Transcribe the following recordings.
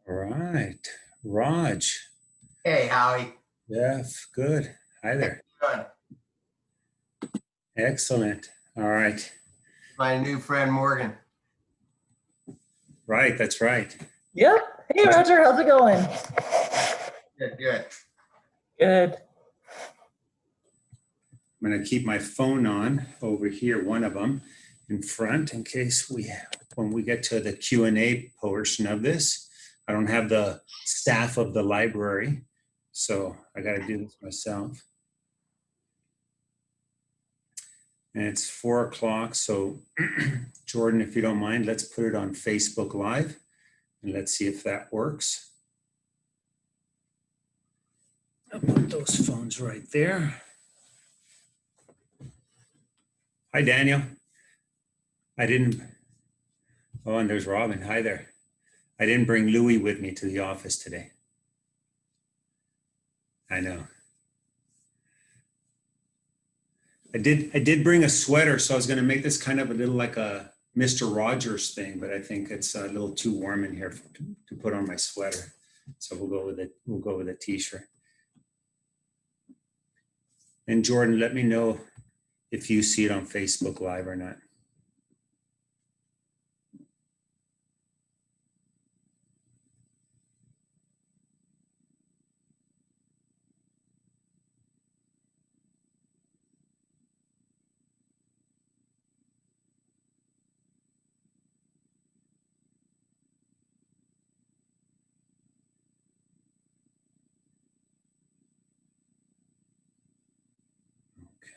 All right, Raj. Hey, Howie. Jeff, good. Hi there. Good. Excellent. All right. My new friend Morgan. Right, that's right. Yep. Hey, Roger, how's it going? Good, good. Good. I'm going to keep my phone on over here, one of them in front, in case when we get to the Q&A portion of this, I don't have the staff of the library, so I got to do this myself. And it's 4 o'clock, so Jordan, if you don't mind, let's put it on Facebook Live and let's see if that works. I'll put those phones right there. Hi, Daniel. Oh, and there's Robin. Hi there. I didn't bring Louie with me to the office today. I know. I did bring a sweater, so I was going to make this kind of a little like a Mr. Rogers thing, but I think it's a little too warm in here to put on my sweater. So we'll go with it. We'll go with a t-shirt. And Jordan, let me know if you see it on Facebook Live or not.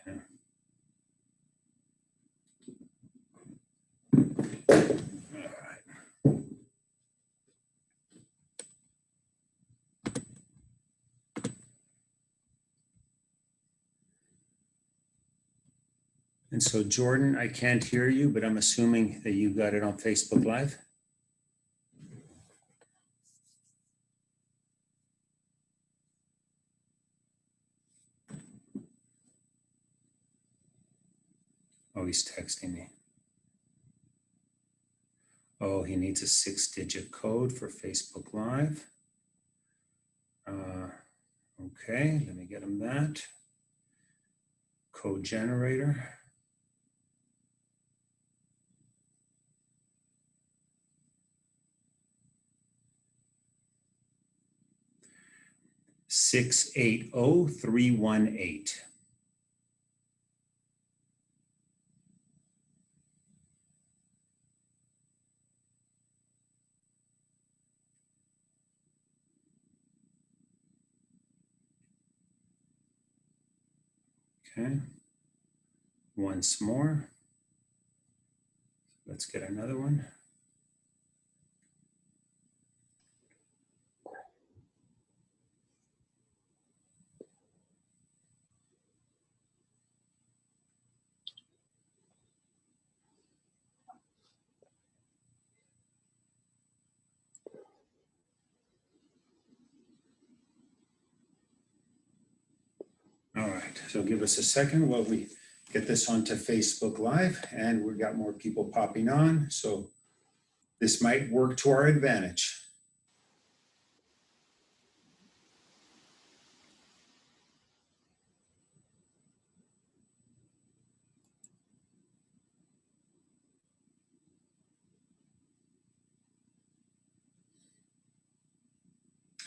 Okay. All right. And so Jordan, I can't hear you, but I'm assuming that you got it on Facebook Live. Oh, he's texting me. Oh, he needs a 6-digit code for Facebook Live. Okay, let me get him that. Code generator. $680-318. Okay, once more. Let's get another one. All right, so give us a second while we get this onto Facebook Live, and we've got more people popping on, so this might work to our advantage.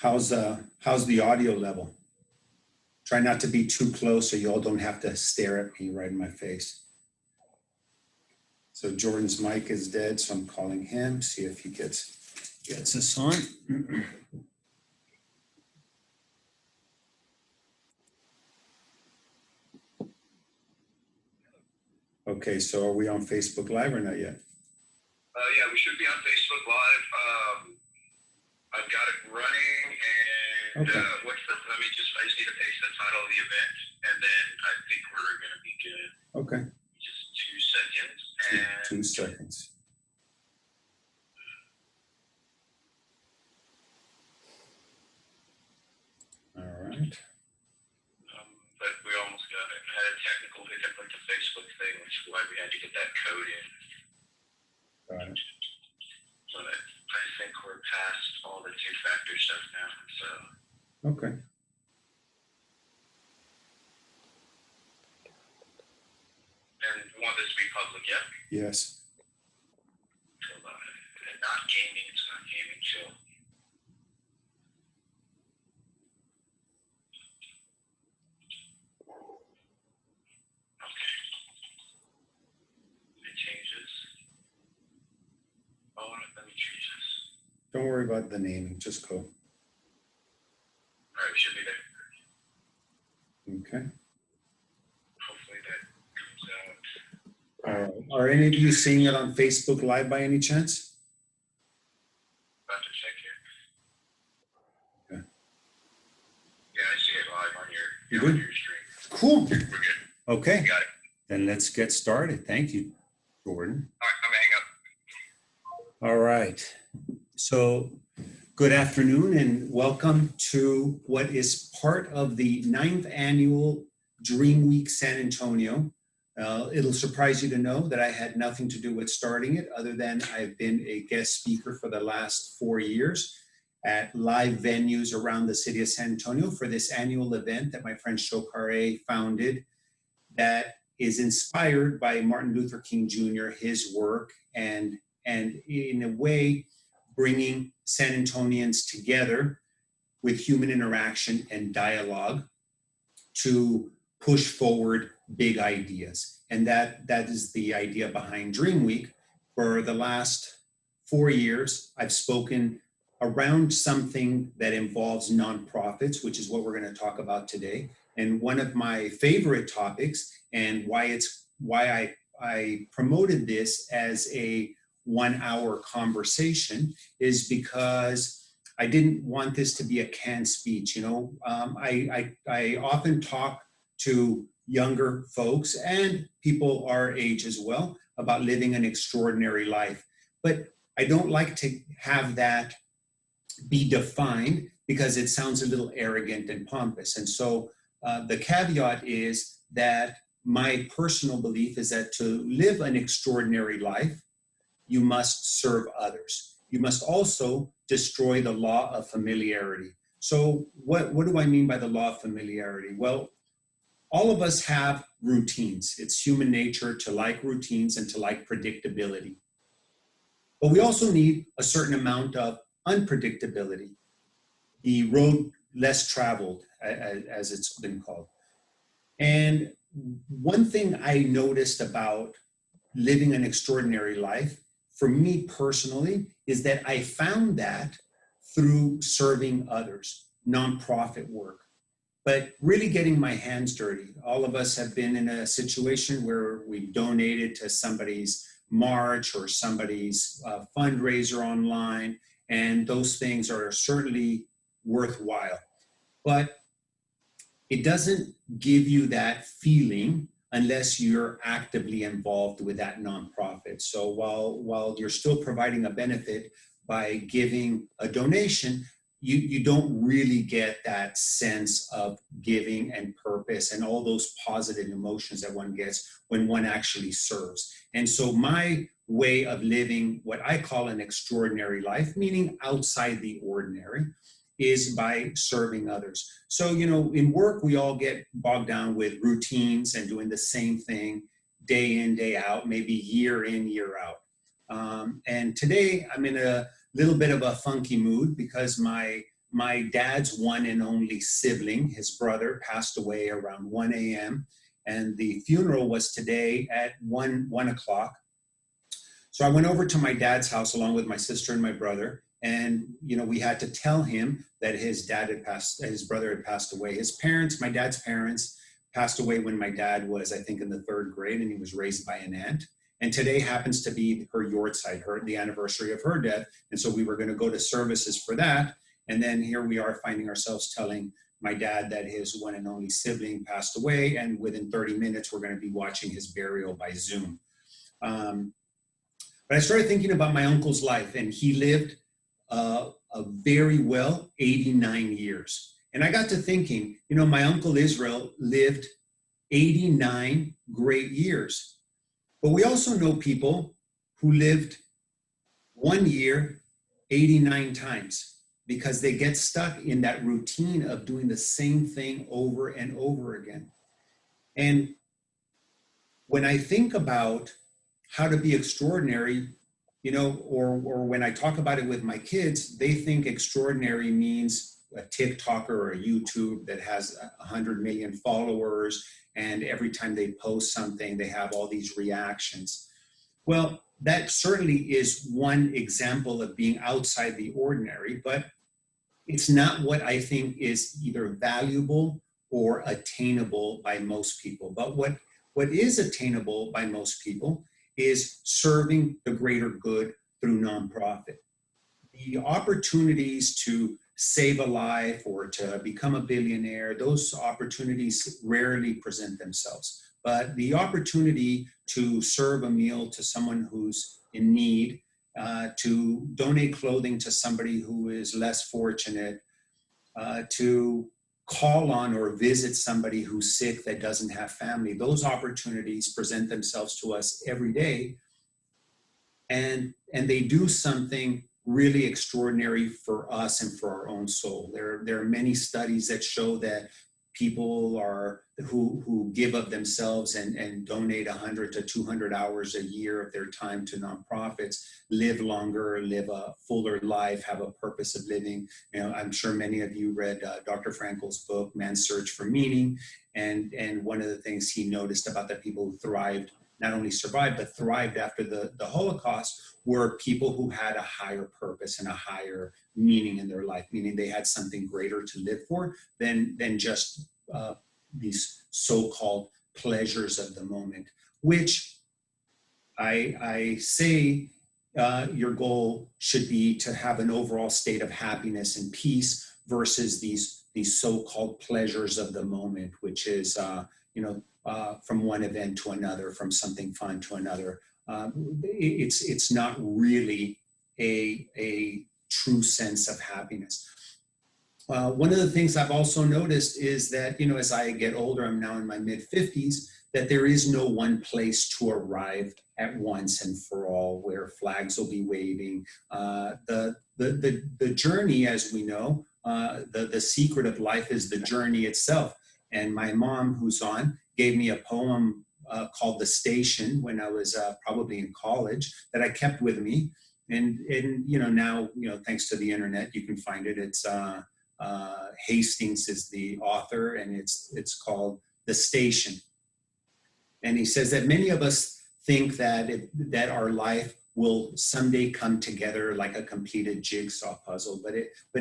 How's the audio level? Try not to be too close so you all don't have to stare at me right in my face. So Jordan's mic is dead, so I'm calling him, see if he gets us on. Okay, so are we on Facebook Live or not yet? Yeah, we should be on Facebook Live. I've got it running, and okay. I just need to paste the title of the event, and then I think we're going to be good. Okay. Just 2 seconds. And 2 seconds. All right. But we almost got it. I had a technical hiccup with the Facebook thing, which is why we had to get that code in. Got it. But I think we're past all the two-factor stuff now. So, Okay. and we want this to be public, yeah? Yes. And not gaming, it's not gaming, chill. Okay. It changes. Oh, let me change this. Don't worry about the naming. Just go. All right, we should be there. Okay. Hopefully that comes out. Are any of you seeing it on Facebook Live by any chance? About to check here. Okay. Yeah, I see it live on your, You on good? your stream. Cool. We're good. Okay. We got it. Then let's get started. Thank you, Gordon. All right, I'm gonna hang up. All right. So good afternoon and welcome to what is part of the 9th annual DreamWeek San Antonio. It'll surprise you to know that I had nothing to do with starting it other than I've been a guest speaker for the last 4 years at live venues around the city of San Antonio for this annual event that my friend Shokare founded that is inspired by Martin Luther King Jr., his work, and in a way, bringing San Antonians together with human interaction and dialogue to push forward big ideas. And that is the idea behind DreamWeek. For the last 4 years, I've spoken around something that involves nonprofits, which is what we're going to talk about today. And one of my favorite topics, and why I promoted this as a 1 hour conversation, is because I didn't want this to be a canned speech. You know, I often talk to younger folks and people our age as well about living an extraordinary life, but I don't like to have that be defined because it sounds a little arrogant and pompous. And so the caveat is that my personal belief is that to live an extraordinary life, you must serve others. You must also destroy the law of familiarity. So what do I mean by the law of familiarity? Well, all of us have routines. It's human nature to like routines and to like predictability. But we also need a certain amount of unpredictability, the road less traveled, as it's been called. And one thing I noticed about living an extraordinary life, for me personally, is that I found that through serving others, nonprofit work, but really getting my hands dirty. All of us have been in a situation where we've donated to somebody's march or somebody's fundraiser online, and those things are certainly worthwhile. But it doesn't give you that feeling unless you're actively involved with that nonprofit. So while you're still providing a benefit by giving a donation, you don't really get that sense of giving and purpose and all those positive emotions that one gets when one actually serves. And so my way of living what I call an extraordinary life, meaning outside the ordinary, is by serving others. So, you know, in work, we all get bogged down with routines and doing the same thing day in, day out, maybe year in, year out. And today I'm in a little bit of a funky mood because my dad's one and only sibling, his brother, passed away around 1 a.m. And the funeral was today at 1 o'clock. So I went over to my dad's house along with my sister and my brother. And, you know, we had to tell him that his brother had passed away. His parents, my dad's parents, passed away when my dad was, I think, in the 3rd grade, and he was raised by an aunt. And today happens to be her yahrzeit, the anniversary of her death. And so we were going to go to services for that. And then here we are finding ourselves telling my dad that his one and only sibling passed away. And within 30 minutes, we're going to be watching his burial by Zoom. But I started thinking about my uncle's life, and he lived a very well 89 years. And I got to thinking, you know, my uncle Israel lived 89 great years. But we also know people who lived 1 year 89 times because they get stuck in that routine of doing the same thing over and over again. And when I think about how to be extraordinary, you know, or when I talk about it with my kids, they think extraordinary means a TikToker or a YouTube that has 100 million followers, and every time they post something, they have all these reactions. Well, that certainly is one example of being outside the ordinary, but it's not what I think is either valuable or attainable by most people. But what is attainable by most people is serving the greater good through nonprofit. The opportunities to save a life or to become a billionaire, those opportunities rarely present themselves. But the opportunity to serve a meal to someone who's in need, to donate clothing to somebody who is less fortunate, to call on or visit somebody who's sick that doesn't have family, those opportunities present themselves to us every day. And they do something really extraordinary for us and for our own soul. There are many studies that show that people who give of themselves and donate 100 to 200 hours a year of their time to nonprofits live longer, live a fuller life, have a purpose of living. You know, I'm sure many of you read Dr. Frankl's book, Man's Search for Meaning. And one of the things he noticed about the people who thrived, not only survived, but thrived after the Holocaust, were people who had a higher purpose and a higher meaning in their life, meaning they had something greater to live for than just these so-called pleasures of the moment, which I say your goal should be to have an overall state of happiness and peace versus these so-called pleasures of the moment, which is, from one event to another, from something fun to another. It's not really a true sense of happiness. One of the things I've also noticed is that, you know, as I get older, I'm now in my mid-50s, that there is no one place to arrive at once and for all where flags will be waving. The journey, as we know, the secret of life is the journey itself. And my mom, who's on, gave me a poem called The Station when I was probably in college that I kept with me. And now, thanks to the internet, you can find it. It's Hastings is the author, and it's called The Station. And he says that many of us think that our life will someday come together like a completed jigsaw puzzle, but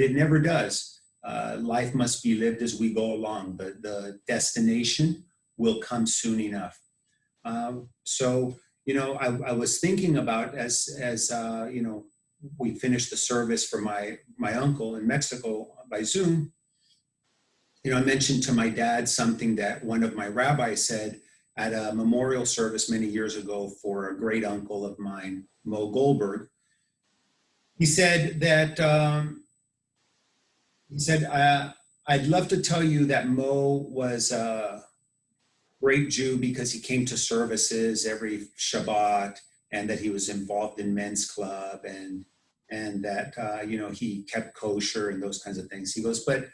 it never does. Life must be lived as we go along. The destination will come soon enough. So I was thinking about as we finished the service for my uncle in Mexico by Zoom. I mentioned to my dad something that one of my rabbis said at a memorial service many years ago for a great uncle of mine, Mo Goldberg. He said that, I'd love to tell you that Mo was a great Jew because he came to services every Shabbat, and that he was involved in men's club, and that, he kept kosher and those kinds of things. He goes, but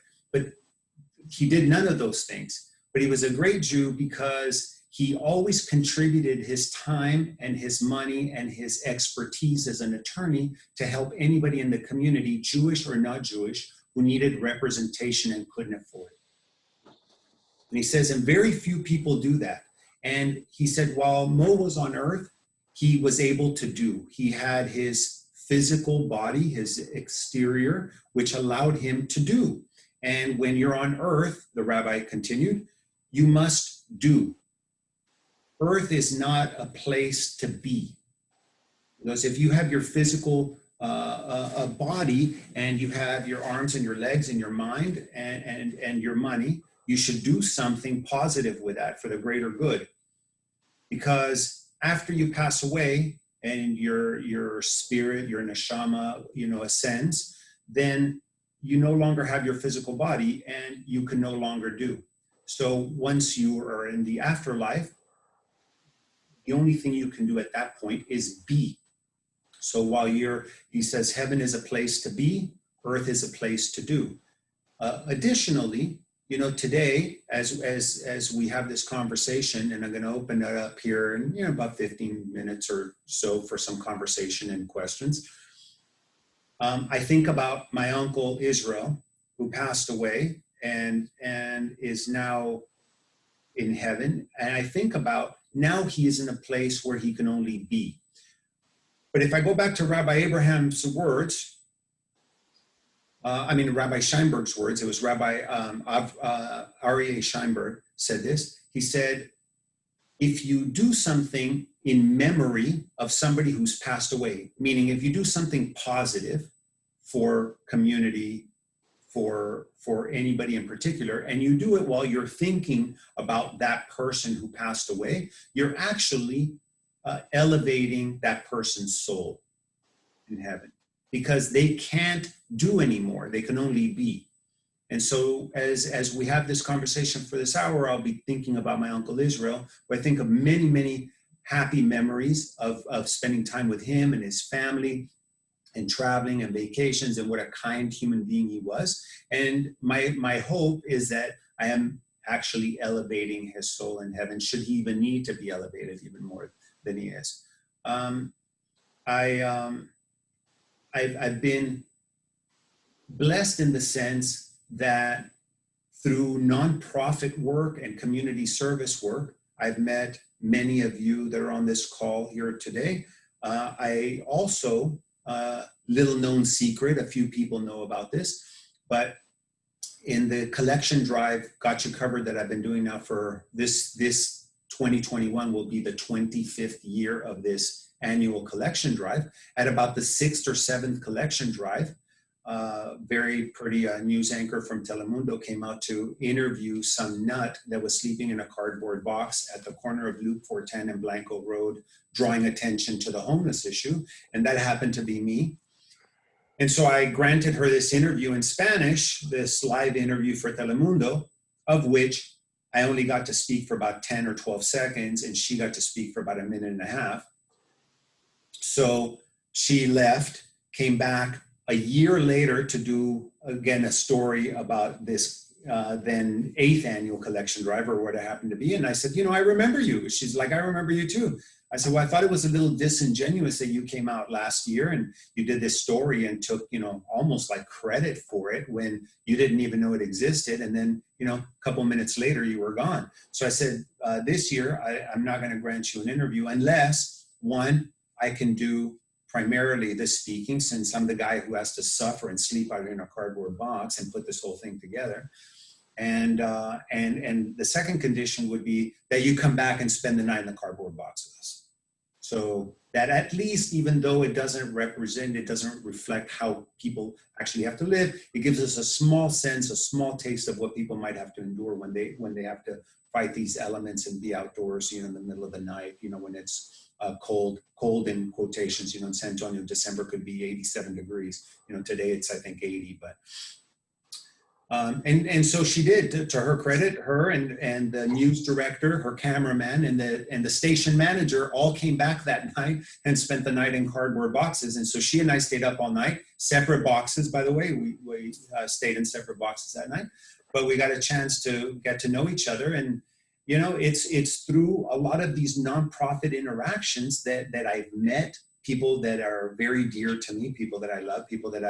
he did none of those things. But he was a great Jew because he always contributed his time and his money and his expertise as an attorney to help anybody in the community, Jewish or not Jewish, who needed representation and couldn't afford it. And he says, and very few people do that. And he said, while Mo was on earth, he was able to do. He had his physical body, his exterior, which allowed him to do. And when you're on earth, the rabbi continued, you must do. Earth is not a place to be. Because if you have your physical body and you have your arms and your legs and your mind and your money, you should do something positive with that for the greater good. Because after you pass away and your spirit, your neshama, ascends, then you no longer have your physical body and you can no longer do. So once you are in the afterlife, the only thing you can do at that point is be. So while he says, heaven is a place to be, earth is a place to do. Additionally, you know, today, as we have this conversation, and I'm going to open it up here in, you know, about 15 minutes or so for some conversation and questions. I think about my uncle Israel, who passed away and is now in heaven. And I think about now he is in a place where he can only be. But if I go back to Rabbi Abraham's words, Rabbi Scheinberg's words, it was Rabbi Aryeh Scheinberg said this. He said, if you do something in memory of somebody who's passed away, meaning if you do something positive for community, for anybody in particular, and you do it while you're thinking about that person who passed away, you're actually elevating that person's soul in heaven, because they can't do anymore. They can only be. And so as we have this conversation for this hour, I'll be thinking about my uncle Israel, where I think of many, many happy memories of spending time with him and his family and traveling and vacations, and what a kind human being he was. And my hope is that I am actually elevating his soul in heaven, should he even need to be elevated even more than he is. I've been blessed in the sense that through nonprofit work and community service work, I've met many of you that are on this call here today. I also, little known secret, a few people know about this, but in the collection drive, Got You Covered, that I've been doing now for this 2021 will be the 25th year of this annual collection drive. At about the 6th or 7th collection drive, very pretty news anchor from Telemundo came out to interview some nut that was sleeping in a cardboard box at the corner of Loop 410 and Blanco Road, drawing attention to the homeless issue. And that happened to be me. And so I granted her this interview in Spanish, this live interview for Telemundo, of which I only got to speak for about 10 or 12 seconds, and she got to speak for about a minute and a half. So she left, came back a year later to do, again, a story about this then 8th annual collection drive, or what it happened to be. And I said, you know, I remember you. She's like, I remember you too. I said, well, I thought it was a little disingenuous that you came out last year and you did this story and took, you know, almost like credit for it when you didn't even know it existed. And then, you know, a couple minutes later, you were gone. So I said, this year, I'm not going to grant you an interview unless, one, I can do primarily the speaking, since I'm the guy who has to suffer and sleep out in a cardboard box and put this whole thing together. And the second condition would be that you come back and spend the night in the cardboard box with us. So that at least, even though it doesn't reflect how people actually have to live, it gives us a small sense, a small taste of what people might have to endure when they have to fight these elements and be outdoors, you know, in the middle of the night, you know, when it's cold in quotations, you know, in San Antonio, December could be 87 degrees. You know, today it's, I think, 80, but. And so she did, to her credit, her and the news director, her cameraman, and the station manager all came back that night and spent the night in cardboard boxes. And so she and I stayed up all night, separate boxes, by the way. We stayed in separate boxes that night, but we got a chance to get to know each other. And, you know, it's through a lot of these nonprofit interactions that I've met people that are very dear to me, people that I love, people that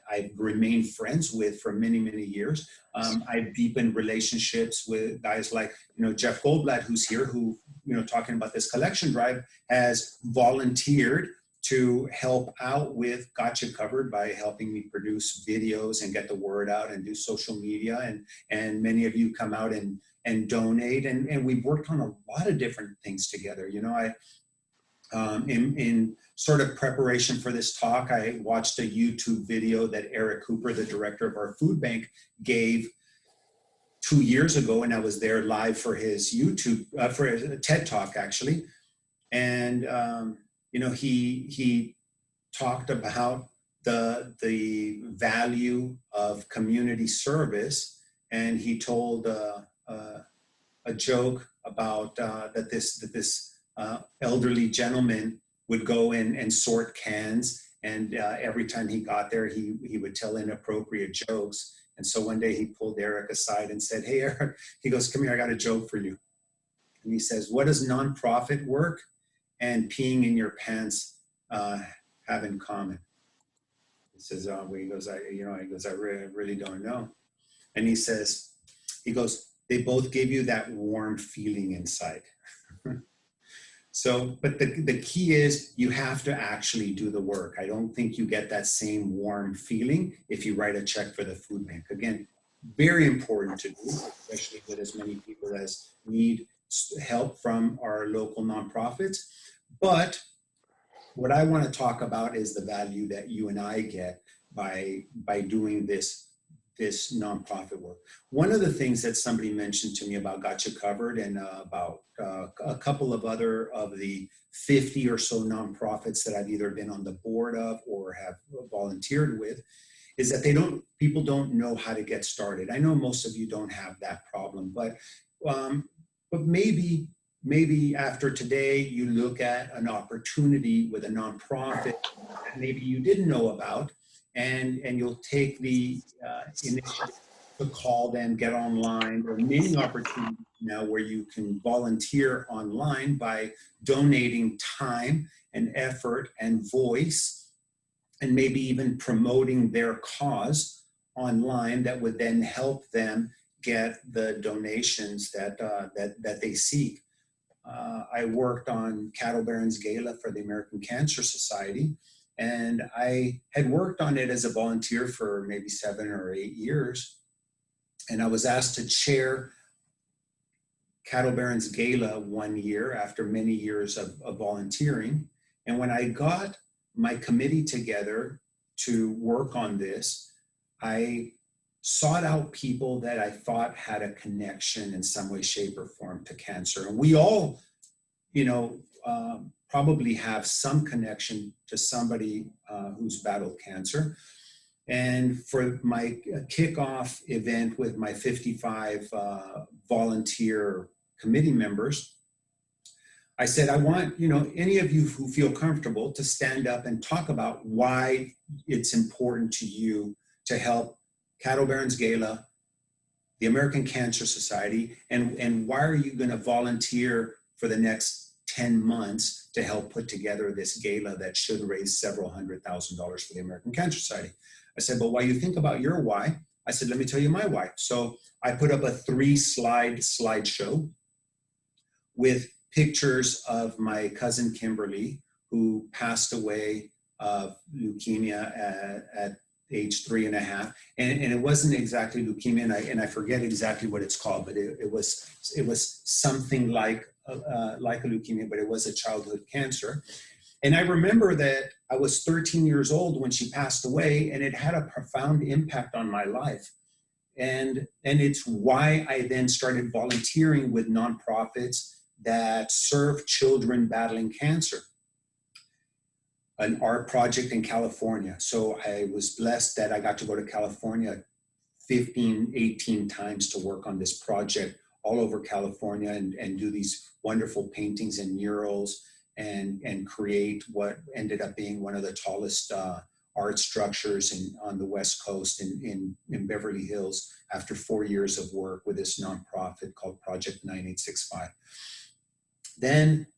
I've remained friends with for many, many years. I've deepened relationships with guys like, you know, Jeff Goldblatt, who's here, who, you know, talking about this collection drive, has volunteered to help out with Got You Covered by helping me produce videos and get the word out and do social media. And many of you come out and donate. And we've worked on a lot of different things together. You know, in sort of preparation for this talk, I watched a YouTube video that Eric Cooper, the director of our food bank, gave 2 years ago, and I was there live for his YouTube, for a TED Talk, actually. And, you know, he talked about the value of community service, and he told a joke about that this elderly gentleman would go in and sort cans. And every time he got there, he would tell inappropriate jokes. And so one day he pulled Eric aside and said, "Hey, Eric," he goes, "come here, I got a joke for you." And he says, "What does nonprofit work and peeing in your pants have in common?" He says, "Oh," he goes, "I really don't know." And he goes, "They both give you that warm feeling inside." So, but the key is you have to actually do the work. I don't think you get that same warm feeling if you write a check for the food bank. Again, very important to do, especially with as many people as need help from our local nonprofits. But what I want to talk about is the value that you and I get by doing this nonprofit work. One of the things that somebody mentioned to me about Gotcha Covered and about a couple of other of the 50 or so nonprofits that I've either been on the board of or have volunteered with is that people don't know how to get started. I know most of you don't have that problem, but maybe after today you look at an opportunity with a nonprofit that maybe you didn't know about, and you'll take the initiative to call them, get online. There are many opportunities now where you can volunteer online by donating time and effort and voice, and maybe even promoting their cause online that would then help them get the donations that they seek. I worked on Cattle Barons Gala for the American Cancer Society, and I had worked on it as a volunteer for maybe 7 or 8 years. And I was asked to chair Cattle Barons Gala one year after many years of volunteering. And when I got my committee together to work on this, I sought out people that I thought had a connection in some way, shape, or form to cancer. And we all, probably have some connection to somebody who's battled cancer. And for my kickoff event with my 55 volunteer committee members, I said, I want, any of you who feel comfortable to stand up and talk about why it's important to you to help Cattle Barons Gala, the American Cancer Society, and why are you going to volunteer for the next 10 months to help put together this gala that should raise several $100,000 for the American Cancer Society? I said, but while you think about your why, I said, let me tell you my why. So I put up a 3-slide slideshow with pictures of my cousin Kimberly, who passed away of leukemia at age 3.5. And it wasn't exactly leukemia, and I forget exactly what it's called, but it was something like a leukemia, but it was a childhood cancer. And I remember that I was 13 years old when she passed away, and it had a profound impact on my life. And it's why I then started volunteering with nonprofits that serve children battling cancer. An art project in California. So I was blessed that I got to go to California 15, 18 times to work on this project all over California and do these wonderful paintings and murals and create what ended up being one of the tallest art structures on the West Coast in Beverly Hills after 4 years of work with this nonprofit called Project 9865. Then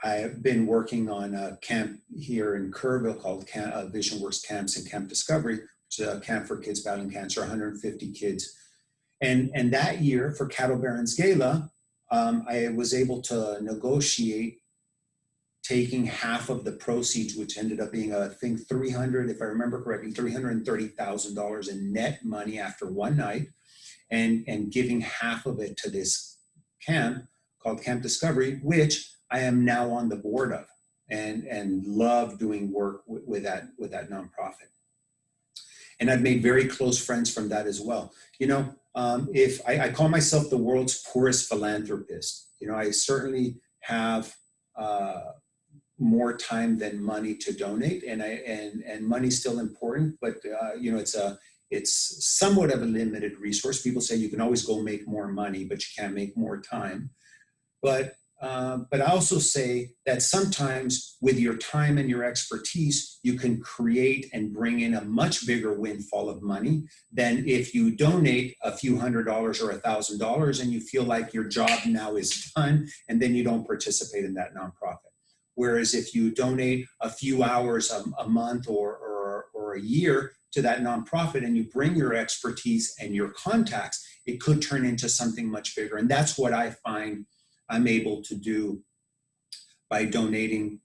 I've been working on a camp here in Kerrville called Vision Works Camps and Camp Discovery, which is a camp for kids battling cancer, 150 kids. And that year for Cattle Barons Gala, I was able to negotiate taking half of the proceeds, which ended up being, I think, if I remember correctly, $330,000 in net money after one night, and giving half of it to this camp called Camp Discovery, which I am now on the board of, and love doing work with that nonprofit. And I've made very close friends from that as well. If I call myself the world's poorest philanthropist, I certainly have more time than money to donate, and money's still important, but it's somewhat of a limited resource. People say you can always go make more money, but you can't make more time. But but I also say that sometimes with your time and your expertise, you can create and bring in a much bigger windfall of money than if you donate a few $100s or $1,000 and you feel like your job now is done and then you don't participate in that nonprofit. Whereas if you donate a few hours a month or a year to that nonprofit and you bring your expertise and your contacts, it could turn into something much bigger. And that's what I find I'm able to do by donating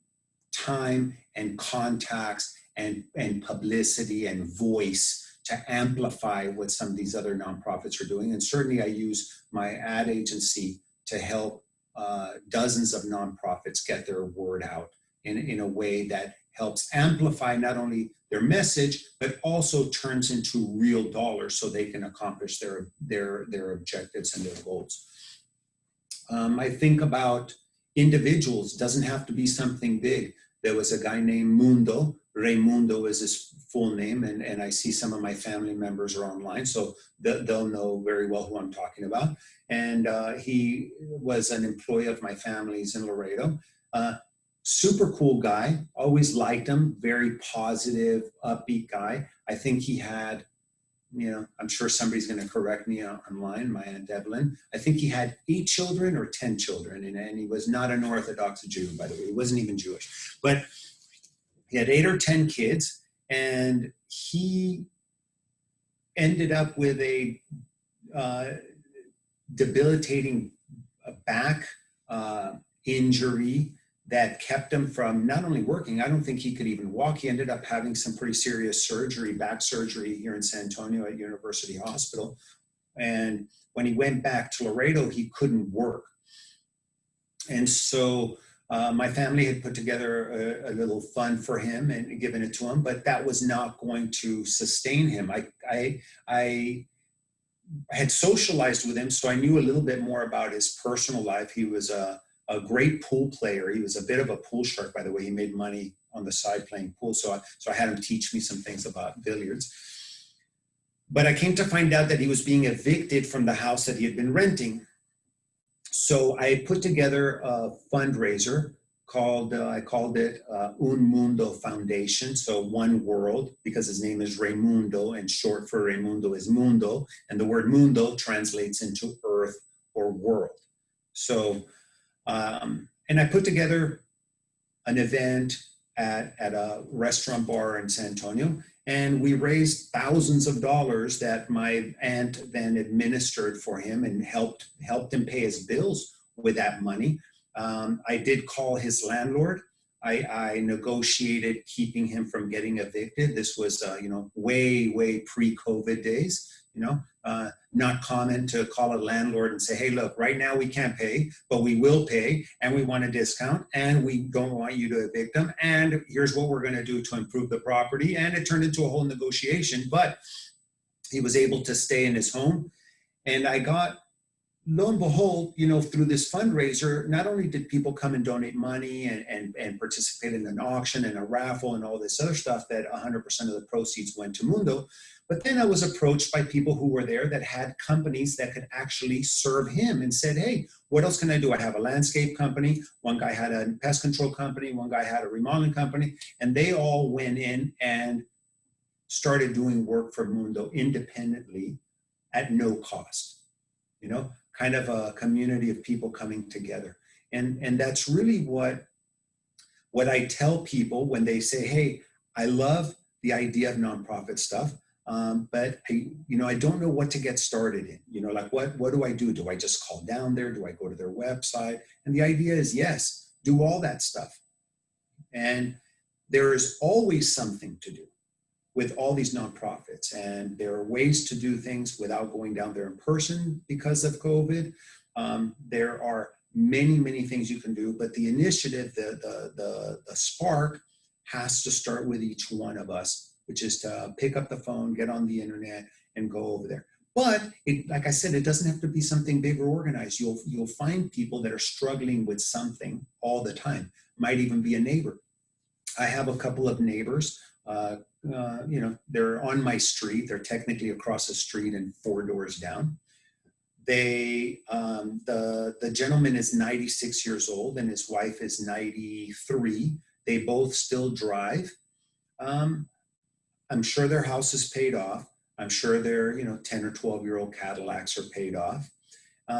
time and contacts and publicity and voice to amplify what some of these other nonprofits are doing. And certainly I use my ad agency to help dozens of nonprofits get their word out in a way that helps amplify not only their message, but also turns into real dollars so they can accomplish their objectives and their goals. I think about individuals, doesn't have to be something big. There was a guy named Mundo, Raimundo is his full name, and I see some of my family members are online, so they'll know very well who I'm talking about. And he was an employee of my family's in Laredo. Super cool guy, always liked him, very positive, upbeat guy. I think he had, I'm sure somebody's going to correct me online, my Aunt Evelyn. I think he had 8 children or 10 children, and he was not an Orthodox Jew, by the way. He wasn't even Jewish. But he had 8 or 10 kids, and he ended up with a debilitating back injury that kept him from not only working, I don't think he could even walk. He ended up having some pretty serious surgery, back surgery here in San Antonio at University Hospital. And when he went back to Laredo, he couldn't work. And so my family had put together a little fund for him and given it to him, but that was not going to sustain him. I had socialized with him, so I knew a little bit more about his personal life. He was a great pool player. He was a bit of a pool shark, by the way. He made money on the side playing pool. So I had him teach me some things about billiards. But I came to find out that he was being evicted from the house that he had been renting. So I put together a fundraiser I called it Un Mundo Foundation. So One World, because his name is Raimundo, and short for Raimundo is Mundo. And the word Mundo translates into earth or world. So, and I put together an event at a restaurant bar in San Antonio, and we raised thousands of dollars that my aunt then administered for him and helped him pay his bills with that money. I did call his landlord. I negotiated keeping him from getting evicted. This was, way pre-COVID days, not common to call a landlord and say, hey, look, right now we can't pay, but we will pay, and we want a discount, and we don't want you to evict them, and here's what we're going to do to improve the property. And it turned into a whole negotiation, but he was able to stay in his home. And I got, lo and behold, through this fundraiser, not only did people come and donate money and participate in an auction and a raffle and all this other stuff that 100% of the proceeds went to Mundo, but then I was approached by people who were there that had companies that could actually serve him and said, hey, what else can I do? I have a landscape company. One guy had a pest control company. One guy had a remodeling company. And they all went in and started doing work for Mundo independently at no cost, kind of a community of people coming together. And that's really what I tell people when they say, hey, I love the idea of nonprofit stuff. But I don't know what to get started in, what do I do? Do I just call down there? Do I go to their website? And the idea is, yes, do all that stuff. And there is always something to do with all these nonprofits. And there are ways to do things without going down there in person because of COVID. There are many, many things you can do, but the initiative, the spark has to start with each one of us, which is to pick up the phone, get on the internet, and go over there. But like I said, it doesn't have to be something big or organized. You'll find people that are struggling with something all the time. Might even be a neighbor. I have a couple of neighbors. They're on my street. They're technically across the street and 4 doors down. the gentleman is 96 years old and his wife is 93. They both still drive. I'm sure their house is paid off. I'm sure their 10 or 12-year-old Cadillacs are paid off.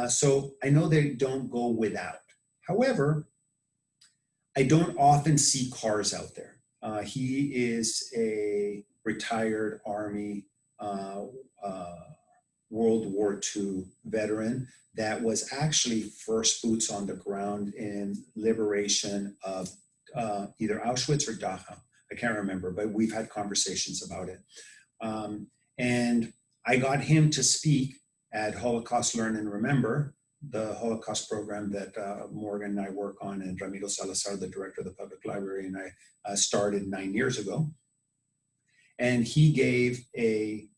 So I know they don't go without. However, I don't often see cars out there. He is a retired Army World War II veteran that was actually first boots on the ground in liberation of either Auschwitz or Dachau. I can't remember, but we've had conversations about it. And I got him to speak at Holocaust Learn and Remember, the Holocaust program that Morgan and I work on, and Ramiro Salazar, the director of the public library, and I started 9 years ago. And he gave a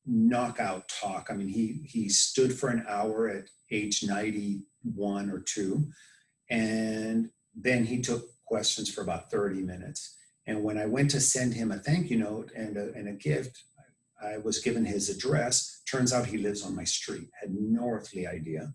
knockout talk. I mean, he stood for an hour at age 91 or 2, and then he took questions for about 30 minutes. And when I went to send him a thank you note and a gift, I was given his address. Turns out he lives on my street. Had no earthly idea.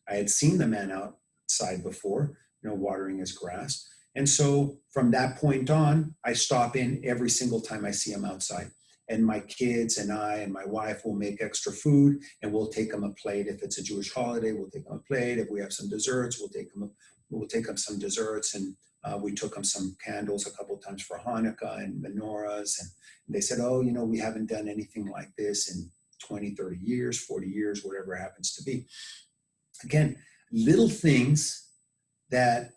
I had seen the man outside before, watering his grass. And so from that point on, I stop in every single time I see him outside. And my kids and I and my wife will make extra food, and we'll take them a plate. If it's a Jewish holiday, we'll take them a plate. If we have some desserts, we'll take them some desserts. And we took them some candles a couple of times for Hanukkah and menorahs. And they said, oh, we haven't done anything like this in 20, 30 years, 40 years, whatever it happens to be. Again, little things that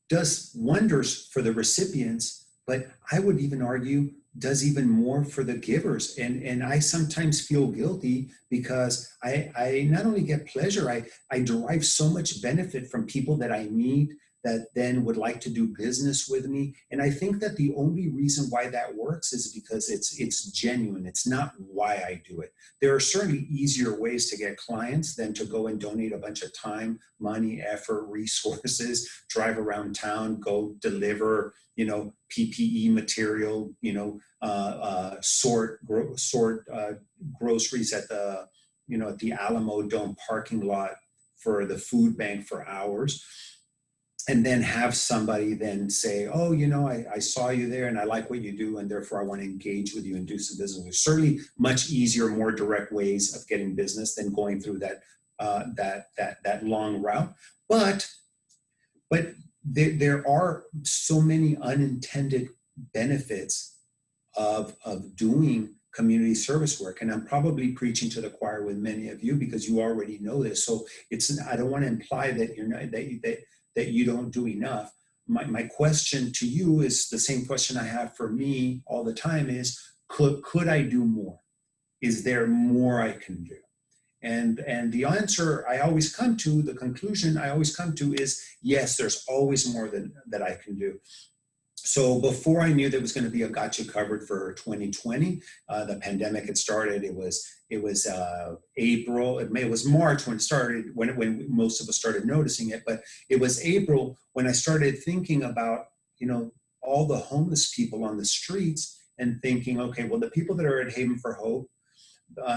does wonders for the recipients, but I would even argue does even more for the givers. And I sometimes feel guilty because I not only get pleasure, I derive so much benefit from people that I meet that then would like to do business with me. And I think that the only reason why that works is because it's genuine. It's not why I do it. There are certainly easier ways to get clients than to go and donate a bunch of time, money, effort, resources, drive around town, go deliver, PPE material, sort groceries at the Alamo Dome parking lot for the food bank for hours. And then have somebody then say, oh, I saw you there and I like what you do, and therefore I want to engage with you and do some business. There's certainly much easier, more direct ways of getting business than going through that long route. But there are so many unintended benefits of doing community service work. And I'm probably preaching to the choir with many of you because you already know this. So I don't want to imply that you're not, that you don't do enough. My question to you is the same question I have for me all the time is, could I do more? Is there more I can do? And the answer I always come to, the conclusion I always come to is, yes, there's always more that I can do. So before I knew there was going to be a Got You Covered for 2020, the pandemic had started. It was April. It was March when it started, when most of us started noticing it. But it was April when I started thinking about, all the homeless people on the streets and thinking, okay, well, the people that are at Haven for Hope,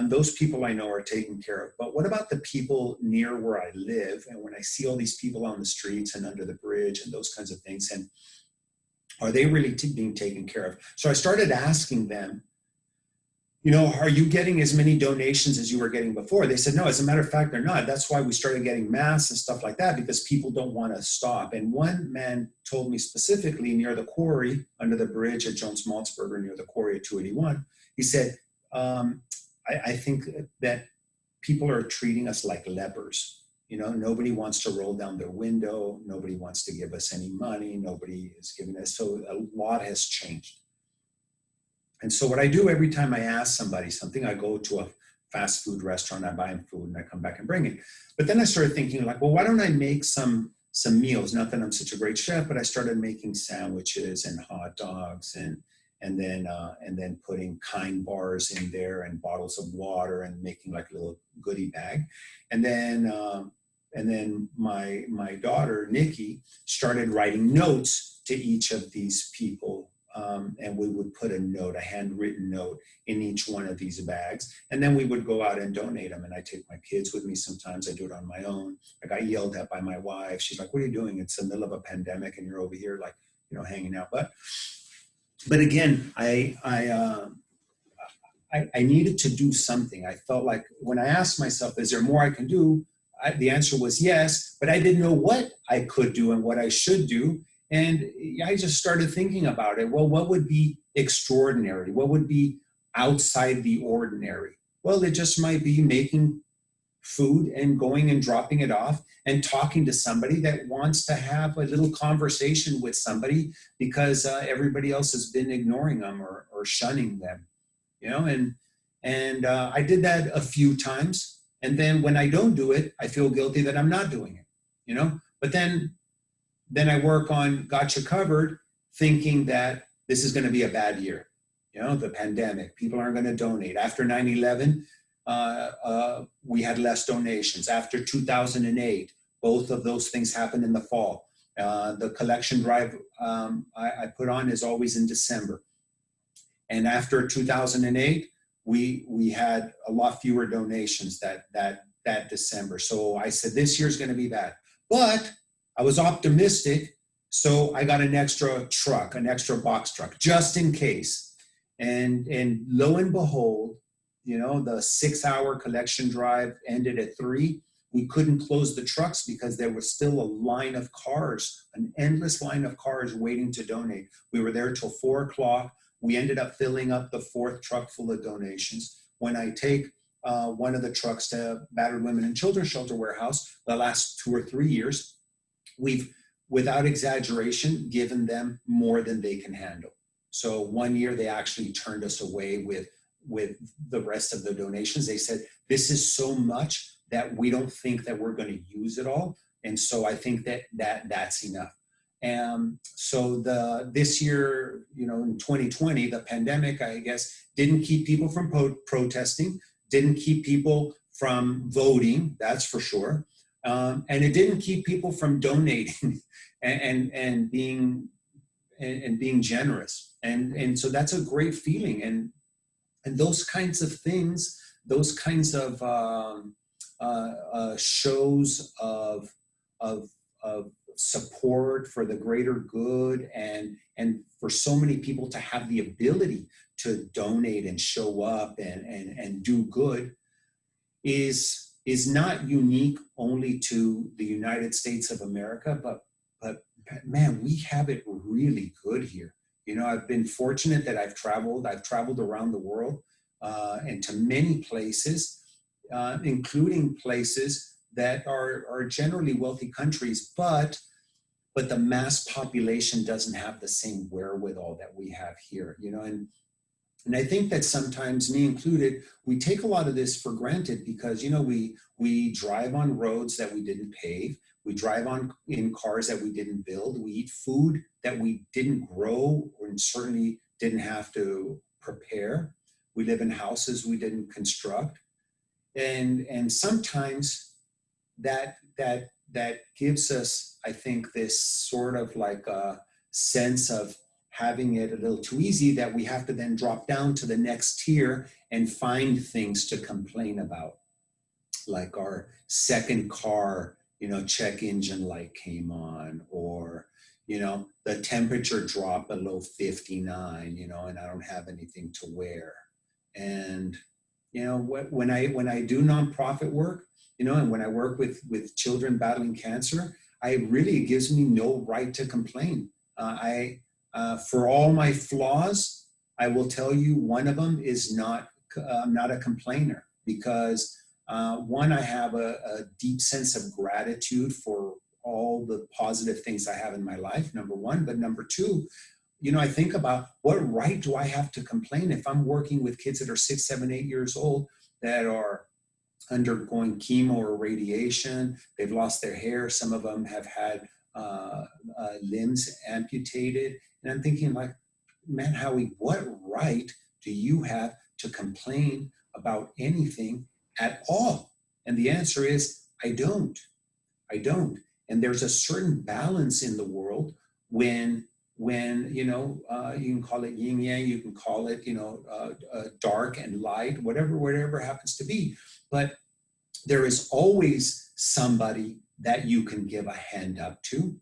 those people I know are taken care of. But what about the people near where I live? And when I see all these people on the streets and under the bridge and those kinds of things, and are they really being taken care of? So I started asking them, are you getting as many donations as you were getting before? They said, no, as a matter of fact, they're not. That's why we started getting masks and stuff like that, because people don't want to stop. And one man told me specifically near the quarry, under the bridge at Jones Maltzberger, near the quarry at 281, he said, I think that people are treating us like lepers. Nobody wants to roll down their window. Nobody wants to give us any money. Nobody is giving us. So a lot has changed. And so what I do every time I ask somebody something, I go to a fast food restaurant, I buy them food, and I come back and bring it. But then I started thinking well, why don't I make some meals? Not that I'm such a great chef, but I started making sandwiches and hot dogs and then putting Kind bars in there and bottles of water and making like a little goodie bag. And then my daughter, Nikki, started writing notes to each of these people and we would put a note, a handwritten note in each one of these bags. And then we would go out and donate them. And I take my kids with me. Sometimes I do it on my own. I got yelled at by my wife. She's like, what are you doing? It's the middle of a pandemic and you're over here like, hanging out. But again, I needed to do something. I felt like when I asked myself, is there more I can do? The answer was yes, but I didn't know what I could do and what I should do. And I just started thinking about it. Well, what would be extraordinary? What would be outside the ordinary? Well, it just might be making food and going and dropping it off and talking to somebody that wants to have a little conversation with somebody because everybody else has been ignoring them or shunning them, and I did that a few times. And then when I don't do it, I feel guilty that I'm not doing it, but then I work on Gotcha Covered thinking that this is going to be a bad year. The pandemic, people aren't going to donate. After 9/11, we had less donations. After 2008, both of those things happened in the fall. The collection drive I put on is always in December. And after 2008, we had a lot fewer donations that December. So I said, this year's going to be bad. But I was optimistic, so I got an extra truck, an extra box truck, just in case. And lo and behold, the 6-hour collection drive ended at 3. We couldn't close the trucks because there was still a line of cars, an endless line of cars waiting to donate. We were there till 4 o'clock. We ended up filling up the 4th truck full of donations. When I take one of the trucks to Battered Women and Children's Shelter Warehouse, the last 2 or 3 years, we've, without exaggeration, given them more than they can handle. So one year they actually turned us away with the rest of the donations. They said, this is so much that we don't think that we're going to use it all. And so I think that's enough. And so this year, in 2020, the pandemic, I guess, didn't keep people from protesting, didn't keep people from voting, that's for sure. And it didn't keep people from donating and being generous. And so that's a great feeling. And those kinds of things, those kinds of shows of support for the greater good, and for so many people to have the ability to donate and show up and do good is not unique only to the United States of America, but man, we have it really good here. I've been fortunate that I've traveled around the world and to many places, including places that are generally wealthy countries, but the mass population doesn't have the same wherewithal that we have here, and I think that sometimes, me included, we take a lot of this for granted because, we drive on roads that we didn't pave. We drive in cars that we didn't build. We eat food that we didn't grow and certainly didn't have to prepare. We live in houses we didn't construct. And sometimes that gives us, I think, this sort of like a sense of having it a little too easy that we have to then drop down to the next tier and find things to complain about. Like our second car, check engine light came on, or, the temperature dropped below 59, and I don't have anything to wear. And, when I do nonprofit work, and when I work with children battling cancer, it gives me no right to complain. For all my flaws, I will tell you one of them is I'm not a complainer because one, I have a deep sense of gratitude for all the positive things I have in my life, number one. But number two, I think about what right do I have to complain if I'm working with kids that are 6, 7, 8 years old that are undergoing chemo or radiation. They've lost their hair. Some of them have had limbs amputated. And I'm thinking like, man, Howie, what right do you have to complain about anything at all? And the answer is, I don't. And there's a certain balance in the world when when, you can call it yin yang, you can call it, dark and light, whatever happens to be. But there is always somebody that you can give a hand up to.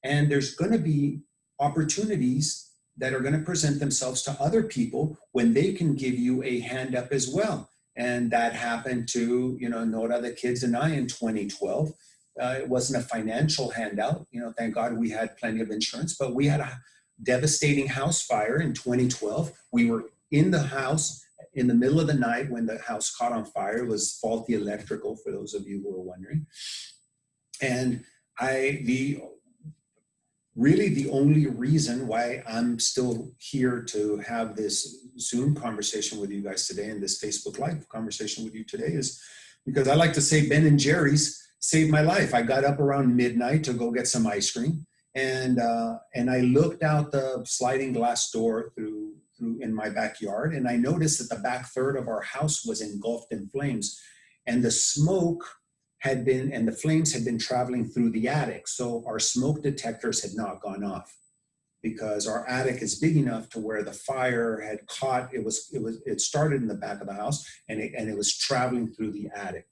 And there's going to be opportunities that are going to present themselves to other people when they can give you a hand up as well. And that happened to, Nora, the kids, and I in 2012. It wasn't a financial handout. Thank God we had plenty of insurance, but we had a devastating house fire in 2012. We were in the house in the middle of the night when the house caught on fire. It was faulty electrical, for those of you who are wondering. And really the only reason why I'm still here to have this Zoom conversation with you guys today and this Facebook Live conversation with you today is because I like to say Ben and Jerry's saved my life. I got up around midnight to go get some ice cream, and I looked out the sliding glass door through in my backyard, and I noticed that the back third of our house was engulfed in flames, and the smoke and the flames had been traveling through the attic. So our smoke detectors had not gone off because our attic is big enough to where the fire had caught. It started in the back of the house and it was traveling through the attic.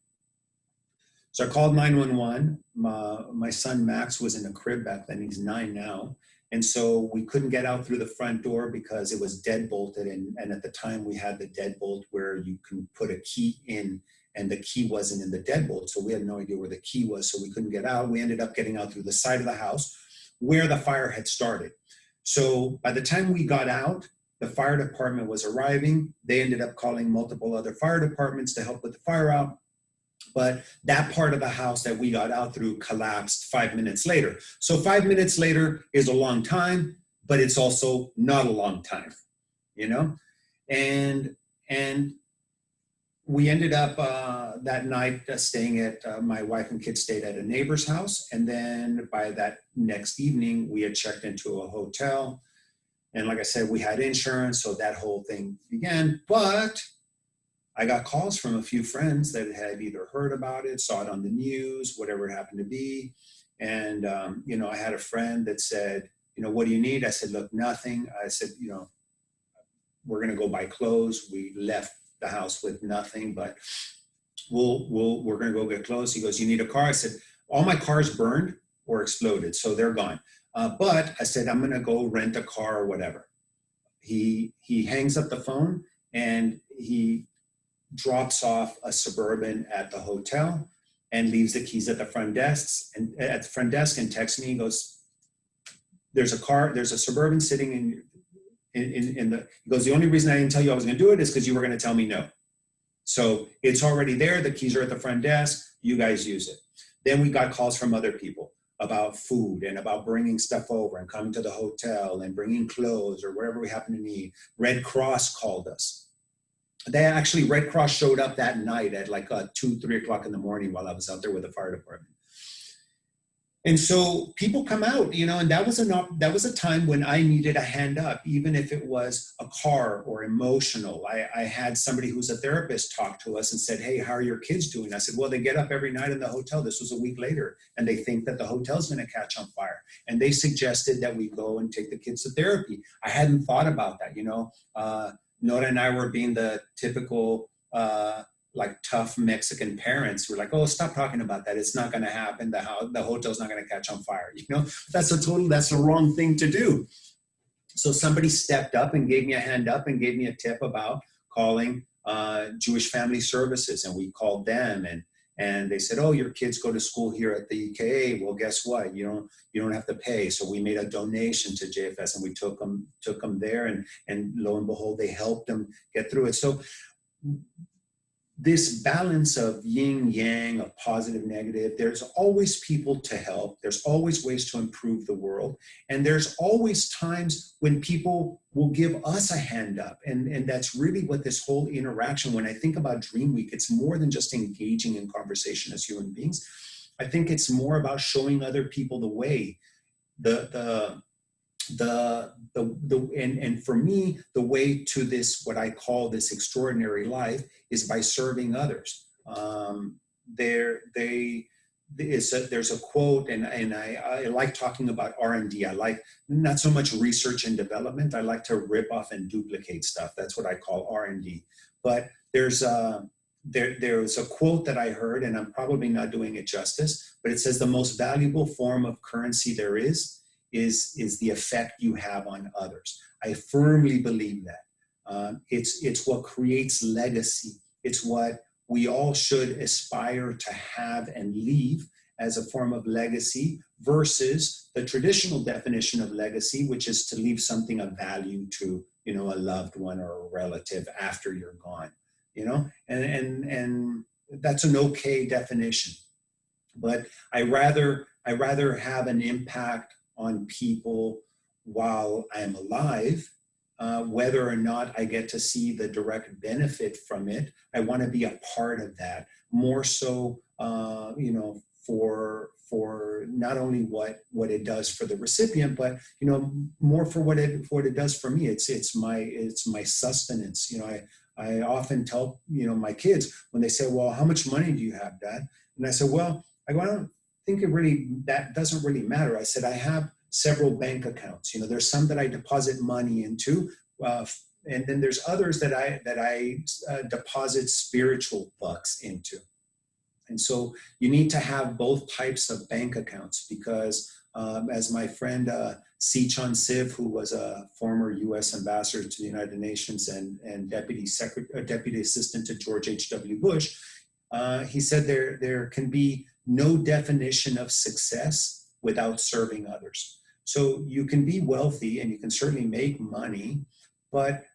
So I called 911. My son Max was in a crib back then. He's 9 now. And so we couldn't get out through the front door because it was deadbolted. And at the time we had the deadbolt where you can put a key in, and the key wasn't in the deadbolt. So we had no idea where the key was. So we couldn't get out. We ended up getting out through the side of the house where the fire had started. So by the time we got out, the fire department was arriving. They ended up calling multiple other fire departments to help with the fire out. But that part of the house that we got out through collapsed 5 minutes later. So 5 minutes later is a long time, but it's also not a long time, And we ended up that night staying at, my wife and kids stayed at a neighbor's house. And then by that next evening, we had checked into a hotel. And like I said, we had insurance, so that whole thing began. But I got calls from a few friends that had either heard about it, saw it on the news, whatever it happened to be. And, I had a friend that said, what do you need? I said, look, nothing. I said, we're going to go buy clothes. We left the house with nothing, but we're going to go get clothes. He goes, you need a car? I said, all my cars burned or exploded, so they're gone. But I said, I'm going to go rent a car or whatever. He hangs up the phone and he drops off a Suburban at the hotel and leaves the keys at the front desk and texts me. He goes, there's a Suburban sitting in the, he goes, the only reason I didn't tell you I was going to do it is because you were going to tell me no. So it's already there. The keys are at the front desk. You guys use it. Then we got calls from other people about food and about bringing stuff over and coming to the hotel and bringing clothes or whatever we happen to need. Red Cross called us. Red Cross showed up that night at like 2-3 o'clock in the morning while I was out there with the fire department. And so people come out, and that was a time when I needed a hand up, even if it was a car or emotional. I had somebody who's a therapist talk to us and said, hey, how are your kids doing? I said, well, they get up every night in the hotel. This was a week later, and they think that the hotel's going to catch on fire. And they suggested that we go and take the kids to therapy. I hadn't thought about that, Nora and I were being the typical tough Mexican parents. We're like, oh, stop talking about that. It's not going to happen. The hotel's not going to catch on fire. That's the wrong thing to do. So somebody stepped up and gave me a hand up and gave me a tip about calling Jewish Family Services. And we called them and they said, oh, your kids go to school here at the EKA. Well, guess what? You don't have to pay. So we made a donation to JFS and we took them there and lo and behold, they helped them get through it. So this balance of yin yang, of positive, negative, there's always people to help. There's always ways to improve the world. And there's always times when people will give us a hand up. And that's really what this whole interaction, when I think about DreamWeek, it's more than just engaging in conversation as human beings. I think it's more about showing other people the way. And for me, the way to this, what I call this extraordinary life, is by serving others. there's a quote, and I like talking about R&D. I like not so much research and development. I like to rip off and duplicate stuff. That's what I call R&D. But there's a quote that I heard, and I'm probably not doing it justice, but it says the most valuable form of currency there is the effect you have on others. I firmly believe that. It's what creates legacy. It's what we all should aspire to have and leave as a form of legacy versus the traditional definition of legacy, which is to leave something of value to, a loved one or a relative after you're gone, and that's an okay definition. But I rather have an impact on people while I'm alive, whether or not I get to see the direct benefit from it. I want to be a part of that more so, for not only what it does for the recipient, but more for what it does for me. It's my sustenance. I often tell my kids when they say, "Well, how much money do you have, Dad?" And I said, "Well, I don't think that doesn't really matter." I said, "I have several bank accounts. There's some that I deposit money into, and then there's others that I deposit spiritual bucks into." And so you need to have both types of bank accounts because, as my friend Sichon Siv, who was a former U.S. ambassador to the United Nations and deputy assistant to George H.W. Bush, he said there can be no definition of success without serving others. So you can be wealthy and you can certainly make money, but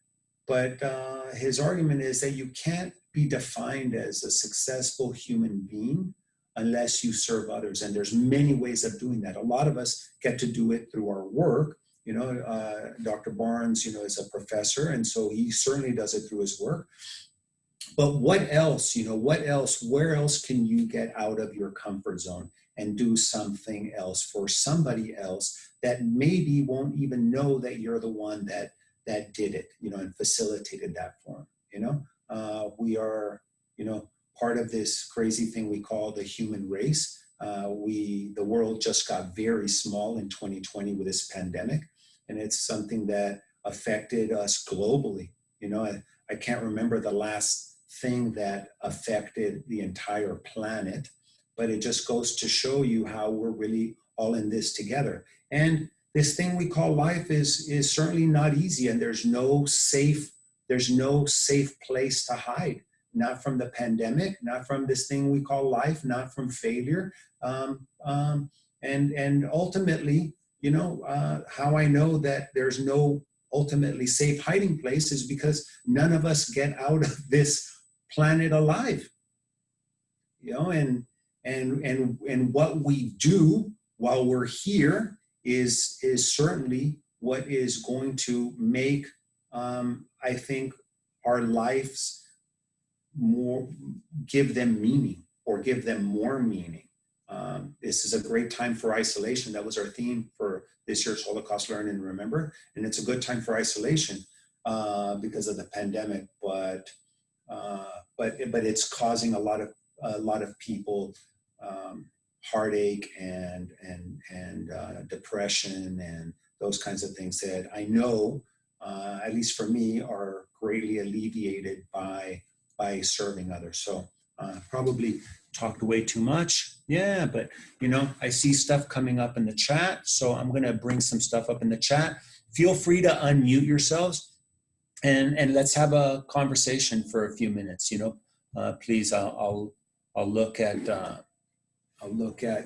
his argument is that you can't be defined as a successful human being unless you serve others. And there's many ways of doing that. A lot of us get to do it through our work. Dr. Barnes, is a professor, and so he certainly does it through his work. But what else, where else can you get out of your comfort zone and do something else for somebody else that maybe won't even know that you're the one that did it, and facilitated that for them, we are, part of this crazy thing we call the human race. The world just got very small in 2020 with this pandemic, and it's something that affected us globally. I can't remember the last thing that affected the entire planet, but it just goes to show you how we're really all in this together. And this thing we call life is certainly not easy, and there's no safe place to hide. Not from the pandemic, not from this thing we call life, not from failure. And ultimately, how I know that there's no ultimately safe hiding place is because none of us get out of this planet alive. And what we do while we're here is certainly what is going to make, I think, our lives give them meaning or give them more meaning. This is a great time for isolation. That was our theme for this year's Holocaust Learn and Remember, and it's a good time for isolation because of the pandemic. But it's causing a lot of people heartache and depression and those kinds of things that I know, at least for me, are greatly alleviated by serving others. So probably talked way too much. Yeah, but I see stuff coming up in the chat. So I'm going to bring some stuff up in the chat. Feel free to unmute yourselves and let's have a conversation for a few minutes. Please, I'll look at